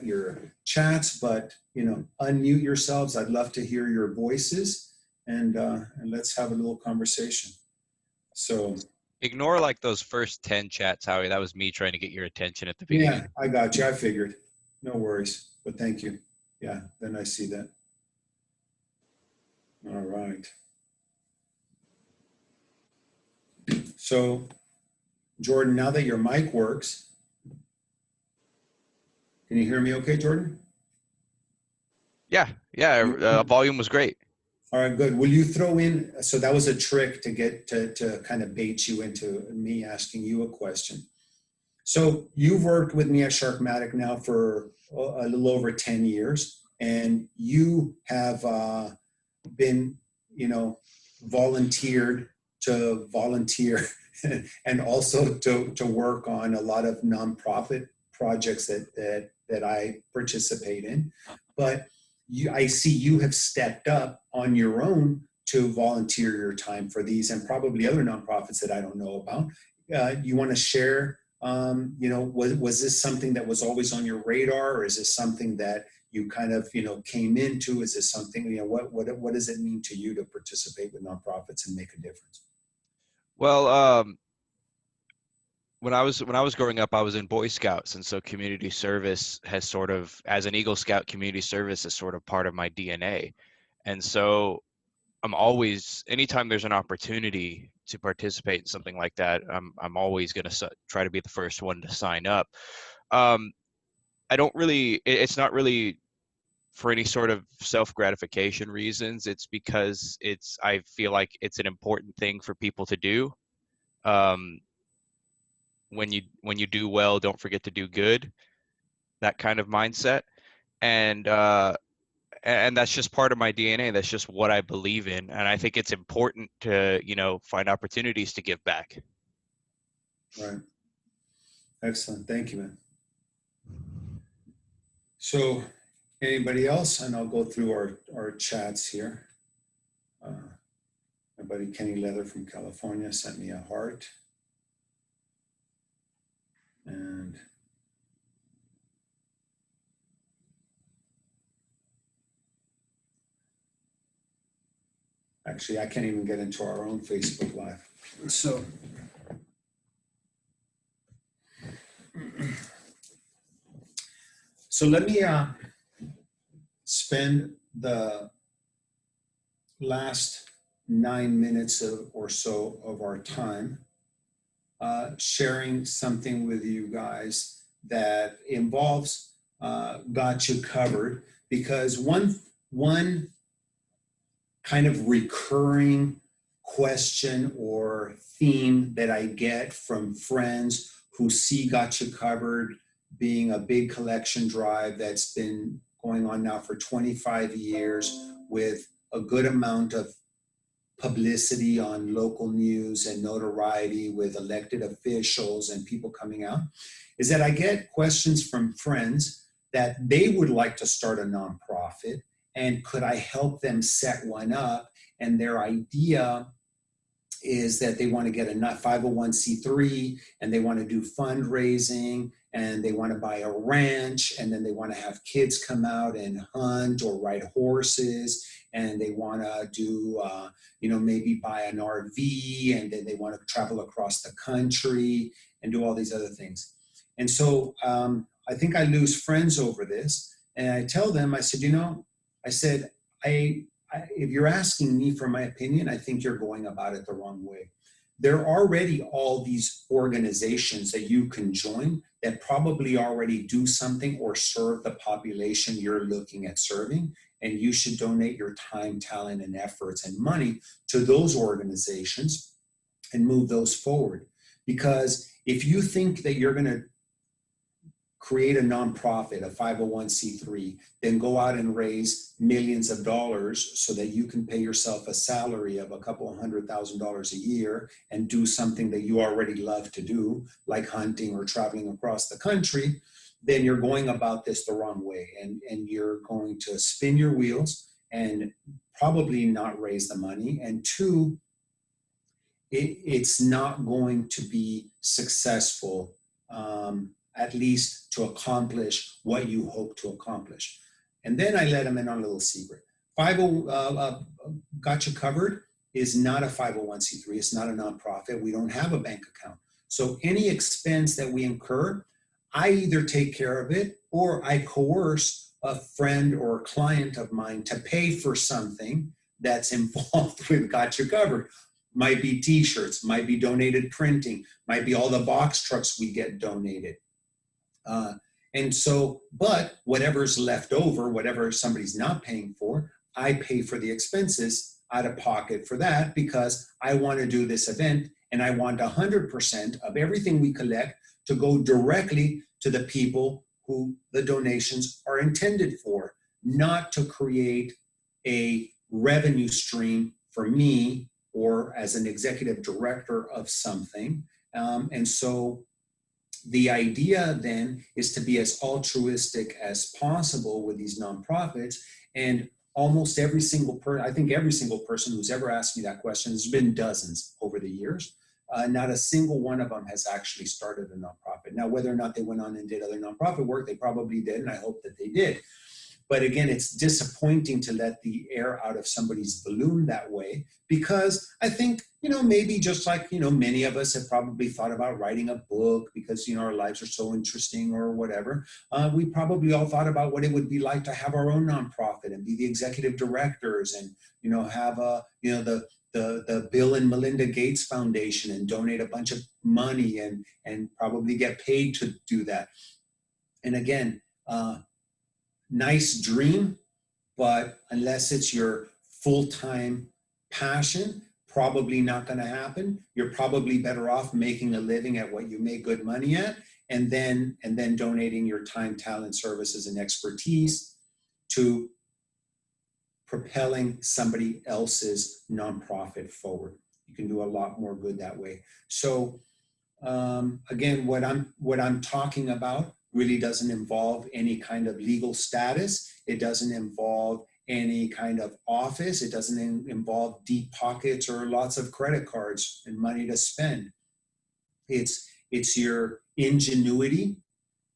your chats, but unmute yourselves. I'd love to hear your voices and let's have a little conversation. So ignore like those first 10 chats, Howie. That was me trying to get your attention at the beginning. Yeah, I got you. I figured. No worries. But thank you. Yeah, then I see that. All right. So, Jordan, now that your mic works, can you hear me okay, Jordan? Yeah. Volume was great. All right, good. Will you throw in, so that was a trick to get to kind of bait you into me asking you a question. So you've worked with me at Sharkmatic now for a little over 10 years, and you have been, volunteered to volunteer and also to work on a lot of nonprofit projects that I participate in. But I see you have stepped up on your own to volunteer your time for these and probably other nonprofits that I don't know about. You want to share, was this something that was always on your radar, or is this something that you kind of, came into? Is this something, what does it mean to you to participate with nonprofits and make a difference? Well, when I was growing up, I was in Boy Scouts, and so community service has sort of, as an Eagle Scout, community service is sort of part of my DNA. And so I'm always, anytime there's an opportunity to participate in something like that, I'm always going to try to be the first one to sign up. I don't really, it's not really for any sort of self-gratification reasons. It's because I feel like it's an important thing for people to do. When you do well, don't forget to do good, that kind of mindset. And that's just part of my DNA. That's just what I believe in. And I think it's important to, find opportunities to give back. Right. Excellent. Thank you, man. So anybody else? And I'll go through our chats here. My buddy Kenny Leather from California sent me a heart. And actually, I can't even get into our own Facebook Live. So let me spend the last 9 minutes or so of our time sharing something with you guys that involves Got You Covered, because one kind of recurring question or theme that I get from friends who see Got You Covered being a big collection drive that's been going on now for 25 years with a good amount of publicity on local news and notoriety with elected officials and people coming out, is that I get questions from friends that they would like to start a nonprofit, and could I help them set one up? And their idea is that they want to get a 501c3 and they want to do fundraising and they want to buy a ranch, and then they want to have kids come out and hunt or ride horses, and they want to do, maybe buy an RV, and then they want to travel across the country and do all these other things. And so I think I lose friends over this. And I tell them, I said, if you're asking me for my opinion, I think you're going about it the wrong way. There are already all these organizations that you can join that probably already do something or serve the population you're looking at serving. And you should donate your time, talent, and efforts and money to those organizations and move those forward. Because if you think that you're going to create a nonprofit, a 501c3, then go out and raise millions of dollars so that you can pay yourself a salary of a couple $100,000 a year and do something that you already love to do, like hunting or traveling across the country, then you're going about this the wrong way. And you're going to spin your wheels and probably not raise the money. And two, it's not going to be successful, at least to accomplish what you hope to accomplish. And then I let them in on a little secret. Got You Covered is not a 501c3. It's not a nonprofit. We don't have a bank account. So any expense that we incur, I either take care of it or I coerce a friend or a client of mine to pay for something that's involved with Got You Covered. Might be t-shirts, might be donated printing, might be all the box trucks we get donated. But whatever's left over, whatever somebody's not paying for, I pay for the expenses out of pocket for that, because I want to do this event and I want 100% of everything we collect to go directly to the people who the donations are intended for, not to create a revenue stream for me or as an executive director of something. And so the idea then is to be as altruistic as possible with these nonprofits. And almost every single person, I think every single person who's ever asked me that question, there's been dozens over the years, not a single one of them has actually started a nonprofit. Now, whether or not they went on and did other nonprofit work, they probably did, and I hope that they did. But again, it's disappointing to let the air out of somebody's balloon that way, because I think, maybe just like, many of us have probably thought about writing a book because, our lives are so interesting or whatever. We probably all thought about what it would be like to have our own nonprofit and be the executive directors and, have the Bill and Melinda Gates Foundation and donate a bunch of money and probably get paid to do that. And again, nice dream, but unless it's your full-time passion, probably not going to happen. You're probably better off making a living at what you make good money at, and then donating your time, talent, services, and expertise to propelling somebody else's nonprofit forward. You can do a lot more good that way. So again, what I'm talking about really doesn't involve any kind of legal status. It doesn't involve any kind of office. It doesn't involve deep pockets or lots of credit cards and money to spend. It's your ingenuity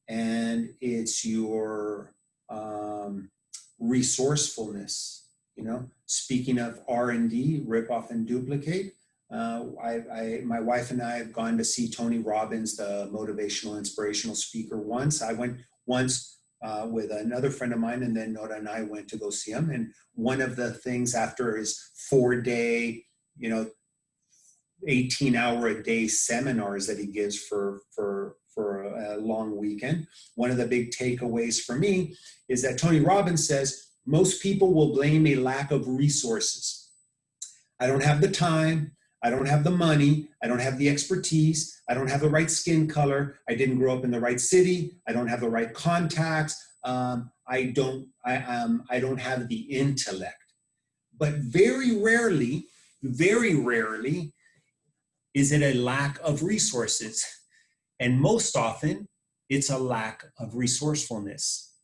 and it's your resourcefulness. Speaking of R&D, rip off and duplicate. My wife and I have gone to see Tony Robbins, the motivational, inspirational speaker once. I went once with another friend of mine, and then Nora and I went to go see him. And one of the things after his 4-day, 18-hour-a-day seminars that he gives for a long weekend, one of the big takeaways for me is that Tony Robbins says, most people will blame a lack of resources. I don't have the time. I don't have the money. I don't have the expertise. I don't have the right skin color. I didn't grow up in the right city. I don't have the right contacts. I don't have the intellect. But very rarely is it a lack of resources. And most often it's a lack of resourcefulness.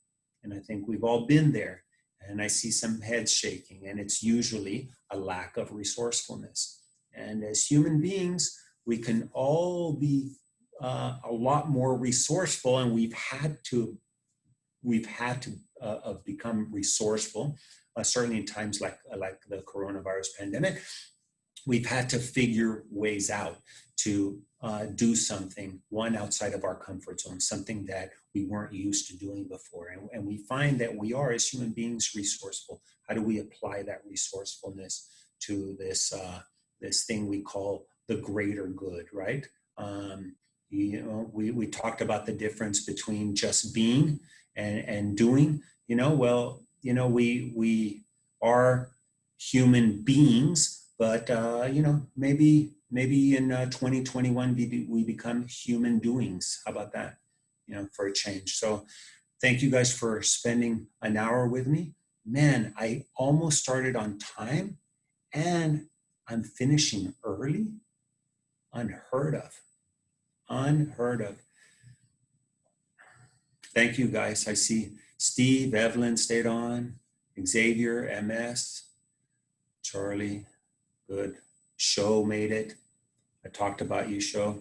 And I think we've all been there. And I see some heads shaking, and it's usually a lack of resourcefulness. And as human beings, we can all be a lot more resourceful, and we've had to become resourceful. Certainly in times like the coronavirus pandemic, we've had to figure ways out to do something, one, outside of our comfort zone, something that we weren't used to doing before. And we find that we are, as human beings, resourceful. How do we apply that resourcefulness to this thing we call the greater good, right? We talked about the difference between just being and doing. We are human beings, but maybe in 2021 we become human doings. How about that? For a change. So thank you guys for spending an hour with me. Man, I almost started on time and I'm finishing early. Unheard of. Thank you guys. I see Steve, Evelyn stayed on, Xavier, MS, Charlie, good. Show made it. I talked about you, Show.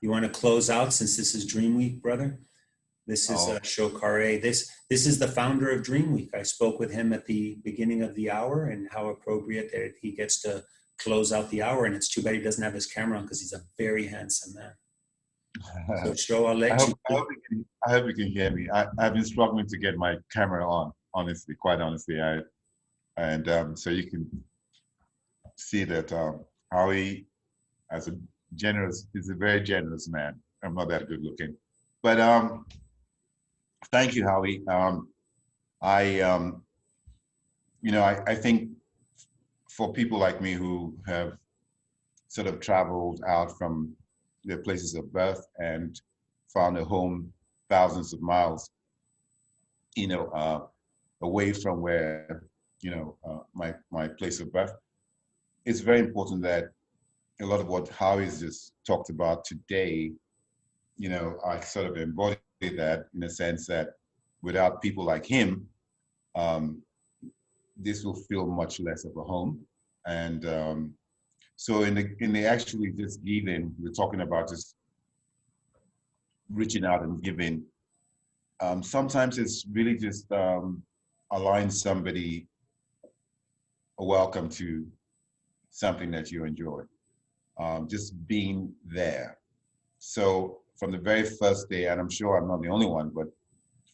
You want to close out since this is DreamWeek, brother? This is Show Carre. This is the founder of DreamWeek. I spoke with him at the beginning of the hour, and how appropriate that he gets to close out the hour. And it's too bad he doesn't have his camera on because he's a very handsome man. So Show, I'll let you. I hope you can hear me. I've been struggling to get my camera on, honestly, quite honestly. So you can see that Howie, is a very generous man. I'm not that good looking, but thank you, Howie. I think for people like me who have sort of traveled out from their places of birth and found a home thousands of miles, away from where, my place of birth. It's very important that a lot of what Howie's just talked about today, I sort of embody that in a sense that without people like him, this will feel much less of a home. And so in the actually just giving, we're talking about just reaching out and giving. Sometimes it's really just allowing somebody a welcome to something that you enjoy, just being there. So from the very first day, and I'm sure I'm not the only one, but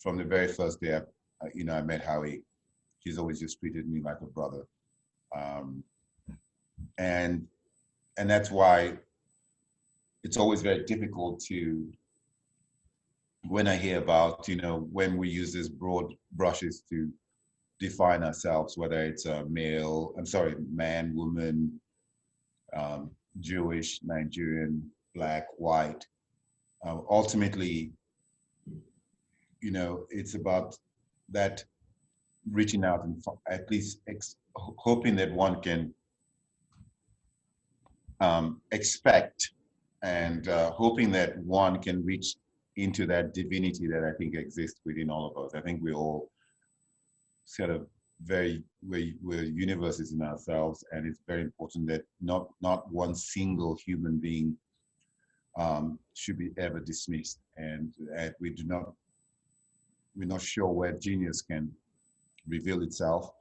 from the very first day, I met Howie, he's always just treated me like a brother. And that's why it's always very difficult when I hear about, when we use these broad brushes to define ourselves, whether it's a man, woman, Jewish, Nigerian, Black, white. Ultimately, it's about that reaching out and at least hoping that one can expect and hoping that one can reach into that divinity that I think exists within all of us. I think we all sort of we're universes in ourselves, and it's very important that not one single human being should be ever dismissed, and we're not sure where genius can reveal itself.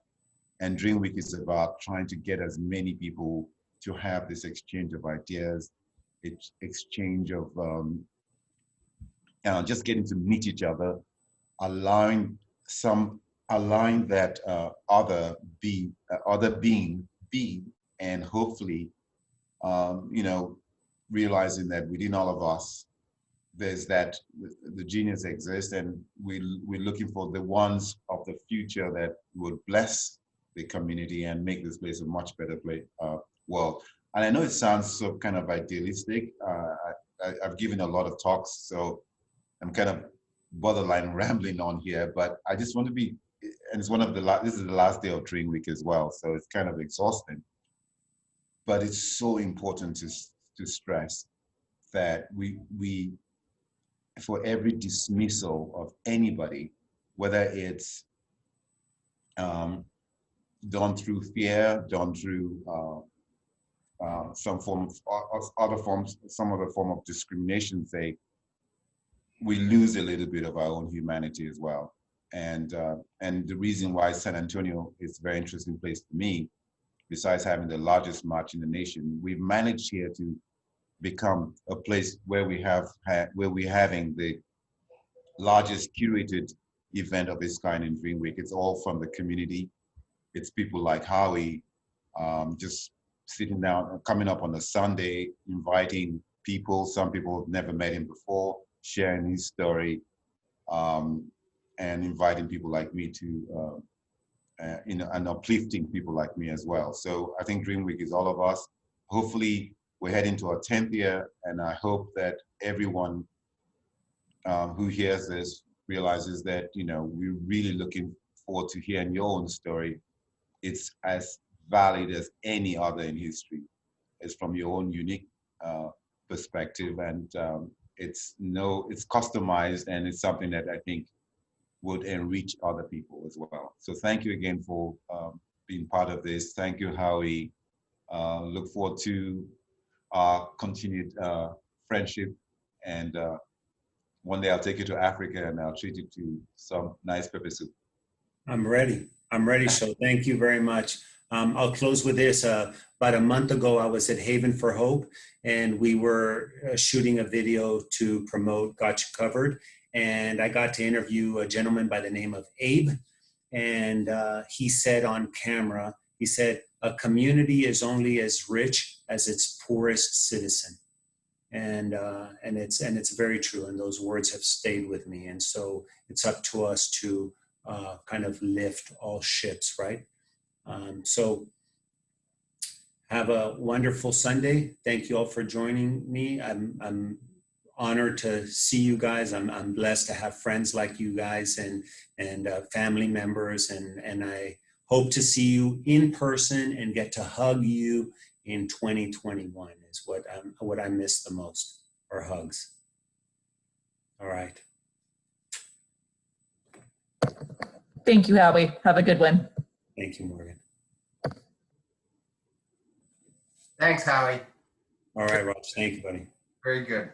And DreamWeek is about trying to get as many people to have this exchange of ideas, exchange of just getting to meet each other, allowing that other being be, and hopefully, realizing that within all of us, there's that the genius exists, and we're looking for the ones of the future that would bless the community and make this place a much better place, world. And I know it sounds so kind of idealistic. I've given a lot of talks, so I'm kind of borderline rambling on here, but I just want to be, and it's this is the last day of DreamWeek as well, so it's kind of exhausting. But it's so important to stress that we for every dismissal of anybody, whether it's done through fear, done through some other form of discrimination, say, we lose a little bit of our own humanity as well. And the reason why San Antonio is a very interesting place to me, besides having the largest march in the nation, we've managed here to become a place where we're having the largest curated event of its kind in DreamWeek. It's all from the community. It's people like Howie, just sitting down, coming up on a Sunday, inviting people. Some people have never met him before, sharing his story, and inviting people like me to, and uplifting people like me as well. So I think DreamWeek is all of us. Hopefully, we're heading to our 10th year, and I hope that everyone who hears this realizes that, we're really looking forward to hearing your own story. It's as valid as any other in history. It's from your own unique perspective, and it's customized, and it's something that I think would enrich other people as well. So thank you again for being part of this. Thank you, Howie. Look forward to our continued friendship, and one day I'll take you to Africa and I'll treat you to some nice pepper soup. I'm ready. So thank you very much. I'll close with this. About a month ago, I was at Haven for Hope, and we were shooting a video to promote Got You Covered. And I got to interview a gentleman by the name of Abe. And he said on camera, he said, a community is only as rich as its poorest citizen. And it's very true. And those words have stayed with me. And so it's up to us to kind of lift all ships, right? So have a wonderful Sunday. Thank you all for joining me. I'm honored to see you guys. I'm blessed to have friends like you guys and family members, and I hope to see you in person and get to hug you in 2021 is what I miss the most, are hugs. All right. Thank you, Howie. Have a good one. Thank you, Morgan. Thanks, Howie. All right, Raj. Thank you, buddy. Very good.